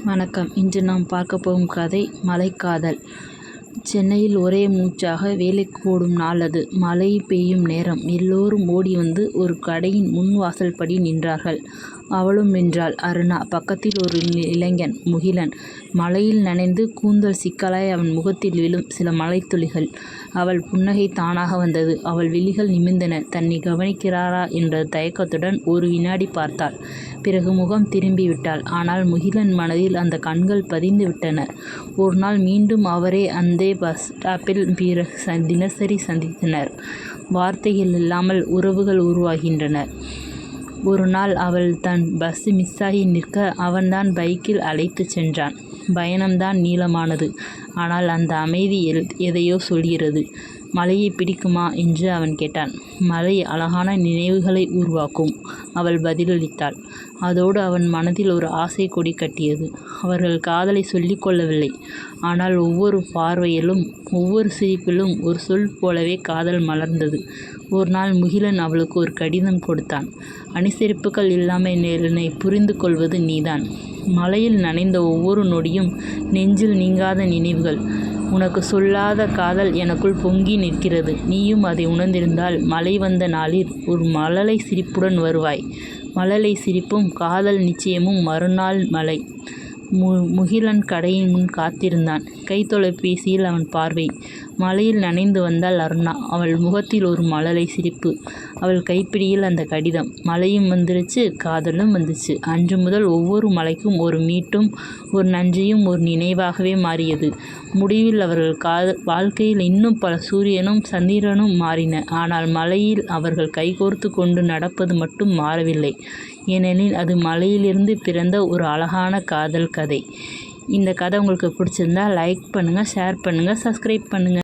வணக்கம். இன்று நாம் பார்க்க போகும் கதை மழைக்காதல். சென்னையில் ஒரே மூச்சாக வேலைக்கு ஓடும் நாள் அது. மழை பெய்யும் நேரம். எல்லோரும் ஓடி வந்து ஒரு கடையின் முன் வாசல் படி நின்றார்கள். அவளும் நின்றாள். அருணா. பக்கத்தில் ஒரு இளைஞன் முகிலன். மழையில் நனைந்து கூந்தல் சிக்கலாய் அவன் முகத்தில் விழும் சில மழைத்துளிகள். அவள் புன்னகை தானாக வந்தது. அவள் விழிகள் நிமிர்ந்தன. தன்னை கவனிக்கிறாரா என்ற தயக்கத்துடன் ஒரு வினாடி பார்த்தாள். பிறகு முகம் திரும்பிவிட்டாள். ஆனால் முகிலன் மனதில் அந்த கண்கள் பதிந்து விட்டன. ஒரு நாள் மீண்டும் அவரே அந்த பஸ் ஸ்டாப்பில் தினசரி சந்தித்தனர். வார்த்தைகள் இல்லாமல் உறவுகள் உருவாகின்றன. ஒரு நாள் அவள் தன் பஸ் மிஸ்ஸாகி நிற்க அவன்தான் பைக்கில் அழைத்து சென்றான். பயணம்தான் நீளமானது. ஆனால் அந்த அமைதி எதையோ சொல்கிறது. மழையை பிடிக்குமா என்று அவன் கேட்டான். மழை அழகான நினைவுகளை உருவாக்கும். அவள் பதிலளித்தாள். அதோடு அவன் மனதில் ஒரு ஆசை கொடி கட்டியது. அவர்கள் காதலை சொல்லிக் கொள்ளவில்லை. ஆனால் ஒவ்வொரு பார்வையிலும் ஒவ்வொரு சிரிப்பிலும் ஒரு சொல் போலவே காதல் மலர்ந்தது. ஒரு நாள் முகிலன் அவளுக்கு ஒரு கடிதம் கொடுத்தான். அனுசரிப்புகள் இல்லாமல் என்னை புரிந்து கொள்வது நீதான். மழையில் நனைந்த ஒவ்வொரு நொடியும் நெஞ்சில் நீங்காத நினைவுகள். உனக்கு சொல்லாத காதல் எனக்குள் பொங்கி நிற்கிறது. நீயும் அதை உணர்ந்திருந்தால் மழை வந்த நாளில் ஒரு மழலை சிரிப்புடன் வருவாய். மழலை சிரிப்பும் காதல் நிச்சயமும் மறுநாள் மழை. முகிலன் கடையின் முன் காத்திருந்தான். கைத்தொலைபேசியில் அவன் பார்வை. மழையில் நனைந்து வந்தாள் அருணா. அவள் முகத்தில் ஒரு மழலை சிரிப்பு. அவள் கைப்பிடியில் அந்த கடிதம். மழையும் வந்துருச்சு, காதலும் வந்துச்சு. அன்று முதல் ஒவ்வொரு மழைக்கும் ஒரு மீட்டும் ஒரு நன்றியும் ஒரு நினைவாகவே மாறியது. முடிவில் அவர்கள் வாழ்க்கையில் இன்னும் பல சூரியனும் சந்திரனும் மாறின. ஆனால் மழையில் அவர்கள் கைகோர்த்து கொண்டு நடப்பது மட்டும் மாறவில்லை. ஏனெனில் அது மழையிலிருந்து பிறந்த ஒரு அழகான காதல் கதை. இந்த கதை உங்களுக்கு பிடிச்சிருந்தா லைக் பண்ணுங்கள், ஷேர் பண்ணுங்கள், சப்ஸ்கிரைப் பண்ணுங்கள்.